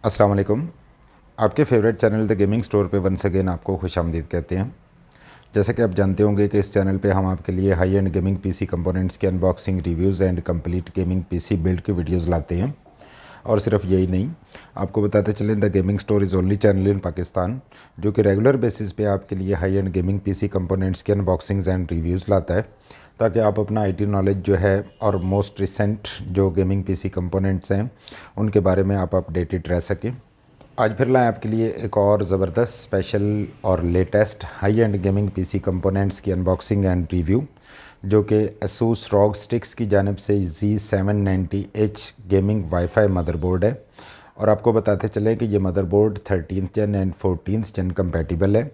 अस्सलाम वालेकुम। आपके favourite channel the gaming store पे वंस अगेन आपको खुशामदीद कहते हैं। जैसे कि आप जानते होंगे कि इस चैनल पे हम आपके लिए high end gaming PC components के unboxing, reviews and complete gaming PC build के वीडियोस लाते हैं। और सिर्फ यही नहीं, आपको बताते चलें the gaming store is only channel in Pakistan जो कि रेगुलर बेसिस पे आपके लिए high end gaming PC components के अनबॉक्सिंग्स एंड रिव्यूज़ लाता है, ताकि आप अपना आईटी नॉलेज जो है और मोस्ट रिसेंट जो गेमिंग पीसी कंपोनेंट्स हैं उनके बारे में आप अपडेटेड रह सकें। आज फिर लाएँ आपके लिए एक और ज़बरदस्त स्पेशल और latest high end gaming PC components की अनबॉक्सिंग एंड रिव्यू, जो कि एसूस रॉग स्टिक्स की जानिब से Z790H गेमिंग वाईफाई मदरबोर्ड है। और आपको बताते चलें कि ये मदरबोर्ड 13th जन एंड 14th जन कंपैटिबल है।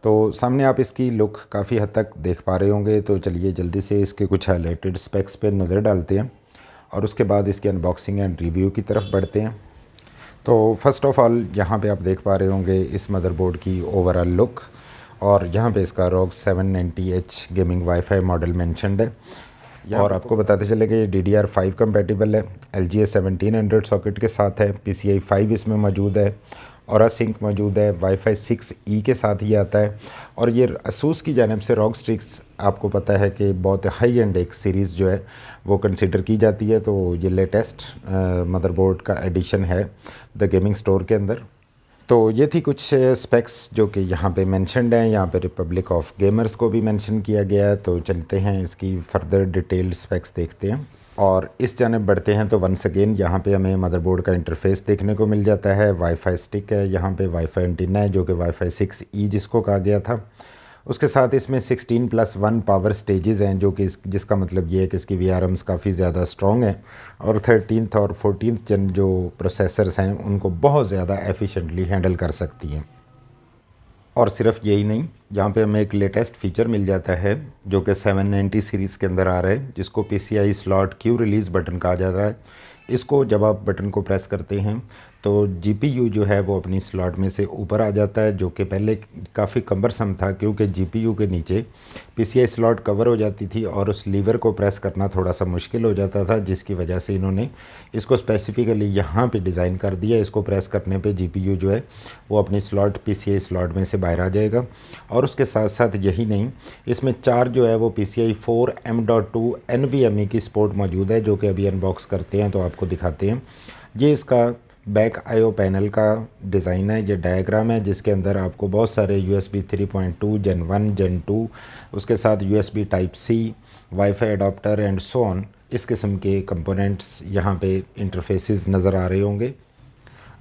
तो सामने आप इसकी लुक काफ़ी हद तक देख पा रहे होंगे। तो चलिए जल्दी से इसके कुछ हाईलाइटेड स्पेक्स पे नज़र डालते हैं और उसके बाद इसकी अनबॉक्सिंग एंड रिव्यू की तरफ बढ़ते हैं। तो फर्स्ट ऑफ़ ऑल यहाँ पे आप देख पा रहे होंगे इस मदरबोर्ड की ओवरऑल लुक, और यहाँ पे इसका ROG 790H gaming wifi model mentioned है। और आपको बताते चले कि ये DDR5 कंपैटिबल है, LGA 1700 सॉकेट के साथ है, PCI 5 इसमें मौजूद है, और सिंक मौजूद है, वाईफाई 6E के साथ ये आता है। और ये असूस की जानिब से रॉग स्टिक्स आपको पता है कि बहुत हाई एंड एक सीरीज़ जो है वो कंसिडर की जाती है। तो ये लेटेस्ट मदरबोर्ड का एडिशन है द गेमिंग स्टोर के अंदर। तो ये थी कुछ स्पेक्स जो कि यहाँ पे मेंशनड हैं। यहाँ पे रिपब्लिक ऑफ गेमर्स को भी मेंशन किया गया है। तो चलते हैं इसकी फर्दर डिटेल्ड स्पेक्स देखते हैं और इस जानिब बढ़ते हैं। तो वंस अगेन यहाँ पे हमें मदरबोर्ड का इंटरफेस देखने को मिल जाता है। वाईफाई स्टिक है, यहाँ पे वाईफाई एंटीना है जो कि वाईफाई 6E जिसको कहा गया था। उसके साथ इसमें 16+1 पावर स्टेजेस हैं, जो कि जिसका मतलब ये है कि इसकी VRMs काफ़ी ज़्यादा स्ट्रॉन्ग है और 13th और 14th जन जो प्रोसेसर्स हैं उनको बहुत ज़्यादा एफिशिएंटली हैंडल कर सकती हैं। और सिर्फ यही नहीं, यहाँ पे हमें एक लेटेस्ट फीचर मिल जाता है जो कि 790 सीरीज़ के अंदर आ रहा है, जिसको PCI slot Q release button कहा जाता है। इसको जब आप बटन को प्रेस करते हैं तो GPU जो है वो अपनी स्लॉट में से ऊपर आ जाता है, जो कि पहले काफ़ी कम्बरसम था क्योंकि GPU के नीचे PCI स्लॉट कवर हो जाती थी और उस लीवर को प्रेस करना थोड़ा सा मुश्किल हो जाता था, जिसकी वजह से इन्होंने इसको स्पेसिफ़िकली यहाँ पे डिज़ाइन कर दिया। इसको प्रेस करने पे GPU जो है वो अपनी स्लॉट PCI स्लॉट में से बाहर आ जाएगा। और उसके साथ साथ यही नहीं, इसमें 4 जो है वो PCI 4 M.2 NVMe की सपोर्ट मौजूद है, जो कि अभी अनबॉक्स करते हैं तो आपको दिखाते हैं। ये इसका बैक IO पैनल का डिज़ाइन है, ये डायग्राम है जिसके अंदर आपको बहुत सारे USB 3.2 Gen 1 Gen 2 उसके साथ USB Type-C, wifi adapter and so on इस किस्म के कंपोनेंट्स यहाँ पे इंटरफेसेस नज़र आ रहे होंगे।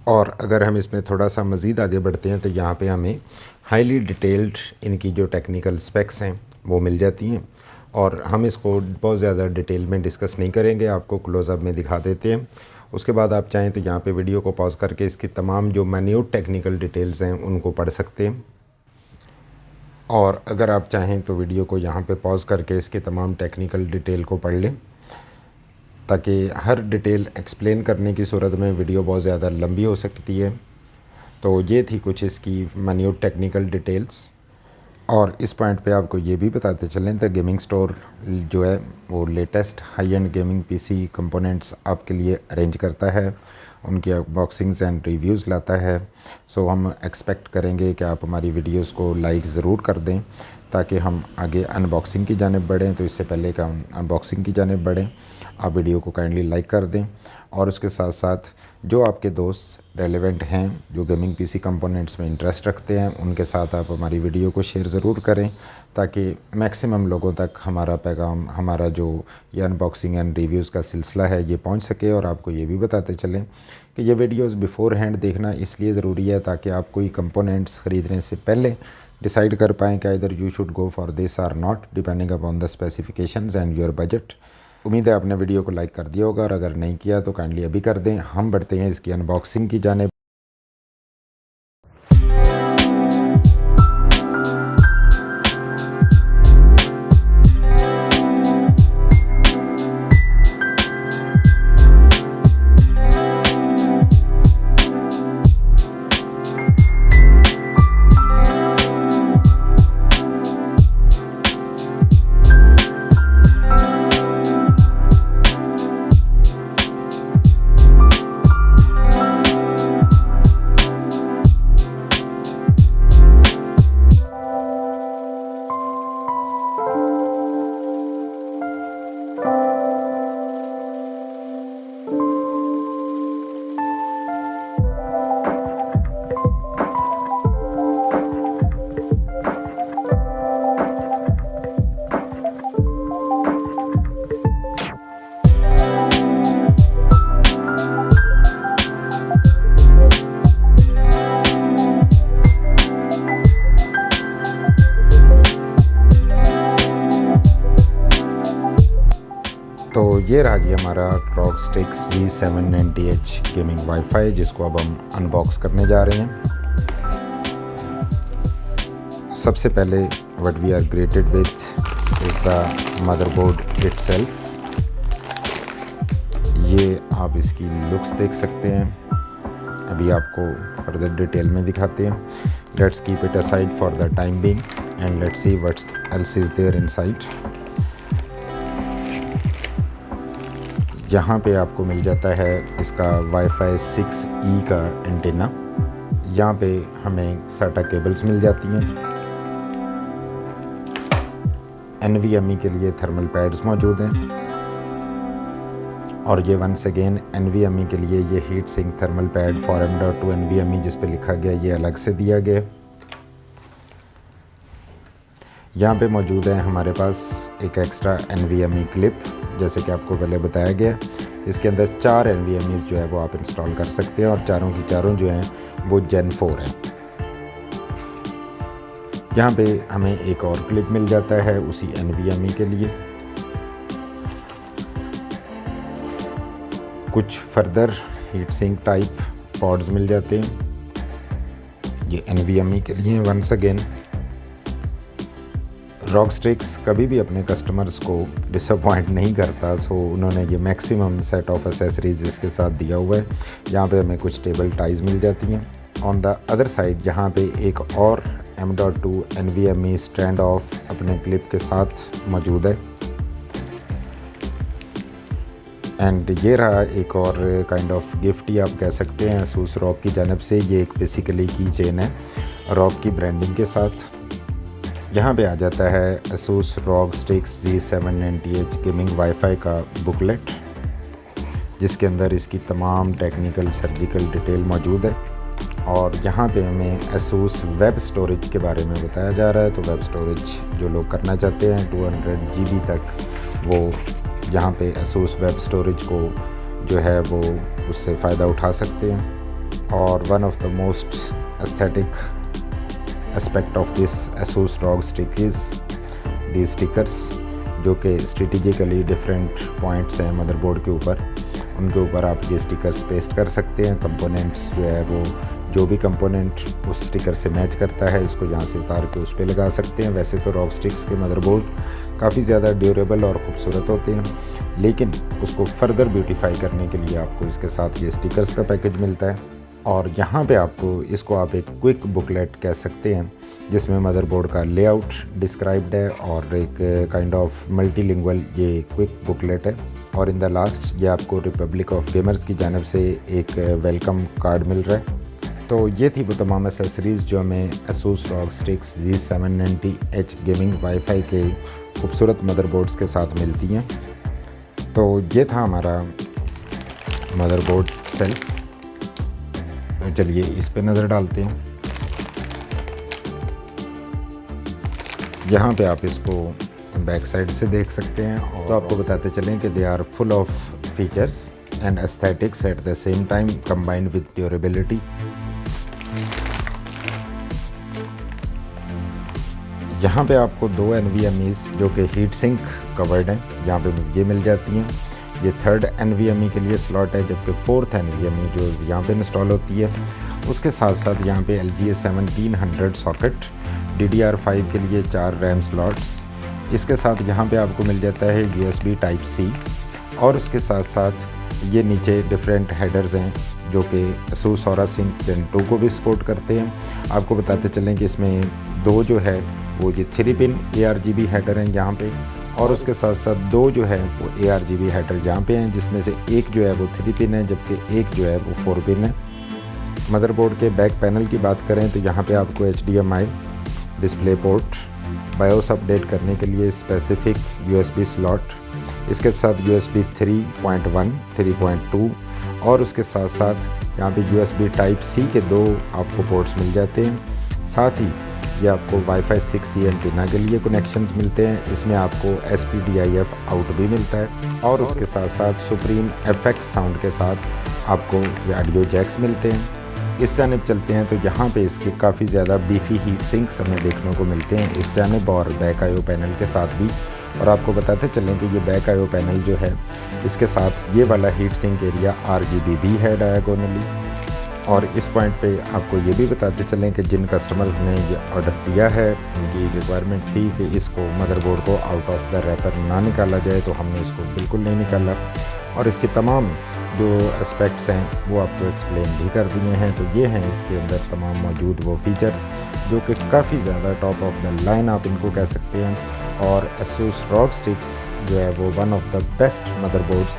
और अगर हम इसमें थोड़ा सा मज़ीद आगे बढ़ते हैं तो यहाँ पे हमें हाईली डिटेल्ड इनकी जो टेक्निकल स्पेक्स हैं वो मिल जाती हैं, और हम इसको बहुत ज़्यादा डिटेल में डिस्कस नहीं करेंगे, आपको क्लोज़अप में दिखा देते हैं। उसके बाद आप चाहें तो यहाँ पे वीडियो को पॉज करके इसकी तमाम जो मैन्यूट टेक्निकल डिटेल्स हैं उनको पढ़ सकते हैं, और अगर आप चाहें तो वीडियो को यहाँ पे पॉज करके इसके तमाम टेक्निकल डिटेल को पढ़ लें, ताकि हर डिटेल एक्सप्लेन करने की सूरत में वीडियो बहुत ज़्यादा लंबी हो सकती है। तो ये थी कुछ इसकी मैन्यूट टेक्निकल डिटेल्स। और इस पॉइंट पे आपको ये भी बताते चलें तो गेमिंग स्टोर जो है वो latest high end gaming PC components आपके लिए अरेंज करता है, उनकी अनबॉक्सिंग्स एंड रिव्यूज़ लाता है। सो हम एक्सपेक्ट करेंगे कि आप हमारी वीडियोस को लाइक ज़रूर कर दें ताकि हम आगे अनबॉक्सिंग की जानिब बढ़ें। तो इससे पहले कि हम अनबॉक्सिंग की जानिब बढ़ें, आप वीडियो को काइंडली लाइक कर दें, और उसके साथ साथ जो आपके दोस्त रेलेवेंट हैं जो गेमिंग पीसी कंपोनेंट्स में इंटरेस्ट रखते हैं उनके साथ आप हमारी वीडियो को शेयर ज़रूर करें, ताकि मैक्सिमम लोगों तक हमारा पैगाम, हमारा जो ये अनबॉक्सिंग एंड रिव्यूज़ का सिलसिला है ये पहुंच सके। और आपको ये भी बताते चलें कि ये वीडियोस बिफ़ोर हैंड देखना इसलिए ज़रूरी है ताकि आप कोई कंपोनेंट्स ख़रीदने से पहले डिसाइड कर पाएँ कि इधर you should go for this or not, depending upon the specifications and your budget. उम्मीद है आपने वीडियो को लाइक कर दिया होगा, और अगर नहीं किया तो काइंडली अभी कर दें। हम बढ़ते हैं इसकी अनबॉक्सिंग की जानिब। तो ये रहा जी हमारा ROG Strix Z790H gaming wifi, जिसको अब हम अनबॉक्स करने जा रहे हैं। सबसे पहले what we are greeted with is the motherboard itself. ये आप इसकी लुक्स देख सकते हैं, अभी आपको फर्दर डिटेल में दिखाते हैं। Let's keep it aside for the time being and let's see what's else is there inside. यहाँ पे आपको मिल जाता है इसका Wi-Fi 6E का एंटीना। यहाँ पे हमें SATA केबल्स मिल जाती हैं। NVMe के लिए थर्मल पैड्स मौजूद हैं, और ये वंस अगेन NVMe के लिए ये heat sink thermal pad for M.2 NVMe जिस पे लिखा गया, ये अलग से दिया गया। यहाँ पे मौजूद है हमारे पास एक एक्स्ट्रा NVMe क्लिप, जैसे कि आपको पहले बताया गया। इसके अंदर 4 NVMe's जो है वो आप इंस्टॉल कर सकते हैं, और चारों की चारों जो हैं वो Gen 4 हैं। यहाँ पे हमें एक और क्लिप मिल जाता है उसी NVMe के लिए। कुछ further heat sink type pods मिल जाते हैं, ये NVMe के लिए। वंस अगेन ROG Strix कभी भी अपने कस्टमर्स को डिसअपॉइंट नहीं करता, सो उन्होंने ये मैक्सिमम सेट ऑफ एसेसरीज इसके साथ दिया हुआ है। यहाँ पे हमें कुछ टेबल टाइज मिल जाती हैं। ऑन द अदर साइड यहाँ पे एक और M.2 NVMe स्टैंड ऑफ अपने क्लिप के साथ मौजूद है। एंड ये रहा एक और काइंड ऑफ गिफ्ट ही आप कह सकते हैं ASUS ROG की जानब से। ये एक बेसिकली की चेन है ROG की ब्रांडिंग के साथ। यहाँ पे आ जाता है ASUS ROG Strix Z790H gaming wifi का बुकलेट, जिसके अंदर इसकी तमाम टेक्निकल सर्जिकल डिटेल मौजूद है। और यहाँ पे हमें ASUS वेब स्टोरेज के बारे में बताया जा रहा है। तो वेब स्टोरेज जो लोग करना चाहते हैं 200 GB तक, वो यहाँ पे ASUS वेब स्टोरेज को जो है वो उससे फ़ायदा उठा सकते हैं। और one of the most aesthetic aspect of this ASUS ROG Strix is the stickers, जो कि स्ट्रेटिजिकली डिफरेंट पॉइंट्स हैं मदरबोर्ड के ऊपर, उनके ऊपर आप ये स्टिकर्स पेस्ट कर सकते हैं। कंपोनेंट्स जो है वो जो भी कंपोनेंट उस स्टिकर से मैच करता है, इसको यहाँ से उतार के उस पर लगा सकते हैं। वैसे तो ROG Strix के मदरबोर्ड काफ़ी ज़्यादा ड्यूरेबल और ख़ूबसूरत होते हैं, लेकिन उसको फर्दर ब्यूटीफाई करने के लिए आपको इसके साथ ये स्टिकर्स का पैकेज मिलता है। और यहाँ पे आपको इसको आप एक क्विक बुकलेट कह सकते हैं, जिसमें मदरबोर्ड का लेआउट डिस्क्राइब्ड है और एक काइंड ऑफ मल्टीलिंगुअल ये क्विक बुकलेट है। और इन द लास्ट ये आपको रिपब्लिक ऑफ गेमर्स की जानब से एक वेलकम कार्ड मिल रहा है। तो ये थी वो तमाम एसेसरीज़ जो हमें ASUS ROG Strix Z790H gaming wifi के खूबसूरत मदरबोर्ड्स के साथ मिलती हैं। तो ये था हमारा मदरबोर्ड सेल्फ। तो चलिए इस पे नज़र डालते हैं। यहाँ पे आप इसको बैक साइड से देख सकते हैं, और तो आपको बताते चलें कि they are full of features and aesthetics at the same time combined with durability. यहाँ पे आपको 2 NVMe's जो कि हीट सिंक कवर्ड हैं, यहाँ पे ये मिल जाती हैं। ये 3rd NVMe के लिए स्लॉट है, जबकि 4th NVMe जो यहाँ पे इंस्टॉल होती है। उसके साथ साथ यहाँ पे LGA 1700 सॉकेट, DDR5 के लिए 4 रैम स्लॉट्स। इसके साथ यहाँ पे आपको मिल जाता है USB Type-C, और उसके साथ साथ ये नीचे डिफरेंट हेडर्स हैं जो कि ASUS Aura Sync Gen 2 को भी सपोर्ट करते हैं। आपको बताते चलें कि इसमें 2 जो है वो ये 3 पिन ARGB हेडर हैं यहाँ पे, और उसके साथ साथ 2 जो है वो ARGB हेडर यहाँ पे हैं, जिसमें से एक जो है वो 3 पिन है, जबकि एक जो है वो 4 पिन है। मदरबोर्ड के बैक पैनल की बात करें तो यहाँ पे आपको HDMI display port, BIOS update करने के लिए स्पेसिफिक USB स्लॉट, इसके साथ USB 3.1, 3.2, और उसके साथ साथ यहाँ पे USB Type-C के 2 आपको पोर्ट्स मिल जाते हैं। साथ ही ये आपको Wi-Fi 6E एंटीना के लिए कनेक्शंस मिलते हैं। इसमें आपको SPDIF आउट भी मिलता है, और उसके साथ साथ सुप्रीम FX साउंड के साथ आपको ये ऑडियो जैक्स मिलते हैं। इस जानिब चलते हैं तो यहाँ पे इसके काफ़ी ज़्यादा बीफी हीट सिंक्स हमें देखने को मिलते हैं इस जानिब, और बैक IO पैनल के साथ भी और आपको बताते चलें कि ये बैक आईओ पैनल जो है इसके साथ ये वाला हीट सिंक एरिया RGB भी है डायगोनली। और इस पॉइंट पे आपको ये भी बताते चलें कि जिन कस्टमर्स ने ये ऑर्डर दिया है उनकी रिक्वायरमेंट थी कि इसको मदरबोर्ड को आउट ऑफ द रैपर ना निकाला जाए, तो हमने इसको बिल्कुल नहीं निकाला और इसके तमाम जो एस्पेक्ट्स हैं वो आपको एक्सप्लेन भी कर दिए हैं। तो ये हैं इसके अंदर तमाम मौजूद वो फीचर्स जो कि काफ़ी ज़्यादा टॉप ऑफ द लाइन आप इनको कह सकते हैं। और ASUS ROG Strix जो है वो one of the best motherboards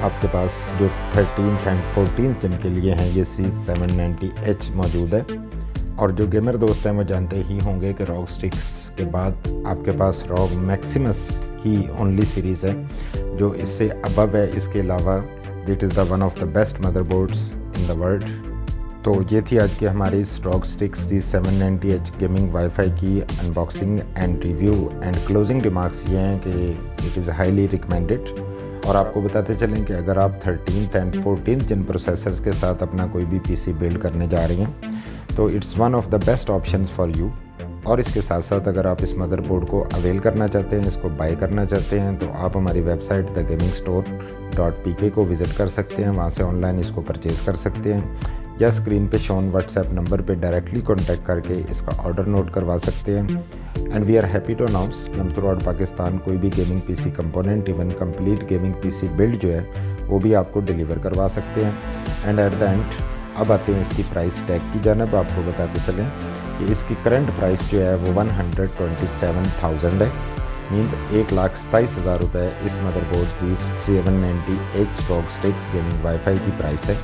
आपके पास जो 13th एंड 14th जिन के लिए हैं ये C790H मौजूद है। और जो गेमर दोस्त हैं वो जानते ही होंगे कि ROG Strix के बाद आपके पास ROG Maximus ही ओनली सीरीज़ है जो इससे अबव है। इसके अलावा that is the one of the best motherboards in the world. तो ये थी आज की हमारी ROG Strix C790H gaming wifi की unboxing and review and closing remarks ये हैं कि इट इज़ हाईली रिकमेंडेड। और आपको बताते चलें कि अगर आप 13th and 14th Jin processors के साथ अपना कोई भी PC बिल्ड करने जा रही हैं तो it's one of the best options for you. और इसके साथ साथ अगर आप इस मदरबोर्ड को अवेल करना चाहते हैं, इसको बाय करना चाहते हैं, तो आप हमारी वेबसाइट thegamingstore.pk को विज़िट कर सकते हैं। वहाँ से ऑनलाइन इसको परचेज़ कर सकते हैं या स्क्रीन पे शोन व्हाट्सएप नंबर पे डायरेक्टली कॉन्टैक्ट करके इसका ऑर्डर नोट करवा सकते हैं। And we are happy to announce कि हम थ्रू आउट पाकिस्तान कोई भी gaming PC component even complete gaming PC build जो है वो भी आपको डिलीवर करवा सकते हैं। एंड एट द एंड अब आते हैं इसकी प्राइस टैग की जानब। आपको बताते चलें कि इसकी करंट प्राइस जो है वो 127,000 है, मीन्स 1,27,000 रुपये इस motherboard C790H ROG Strix gaming wifi की प्राइस है।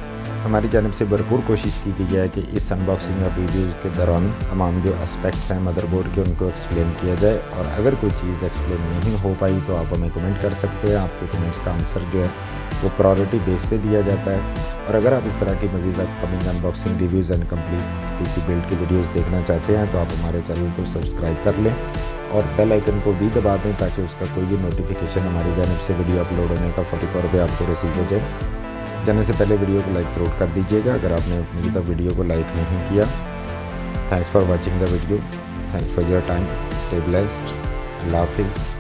हमारी जानब से भरपूर कोशिश की गई है कि इस अनबॉक्सिंग और रिव्यूज़ के दौरान तमाम जो एस्पेक्ट्स हैं मदरबोर्ड के उनको एक्सप्लेन किया जाए। और अगर कोई चीज़ एक्सप्लेन नहीं हो पाई तो आप हमें कमेंट कर सकते हैं। आपके कमेंट्स का आंसर जो है वो प्रायोरिटी बेस पे दिया जाता है। और अगर आप इस तरह की मज़ीद upcoming unboxing reviews and complete PC build की वीडियोस देखना चाहते हैं तो आप हमारे चैनल को सब्सक्राइब कर लें और बेल आइकन को भी दबा दें ताकि उसका कोई भी नोटिफिकेशन हमारी जानब से वीडियो अपलोड होने का फौरी तौर पर आपको रिसीव हो जाए। जाने से पहले वीडियो को लाइक ज़रूर कर दीजिएगा अगर आपने अपनी तक वीडियो को लाइक नहीं किया। Thanks for watching the video, thanks for your time, stay blessed, अल्लाह हाफिज़।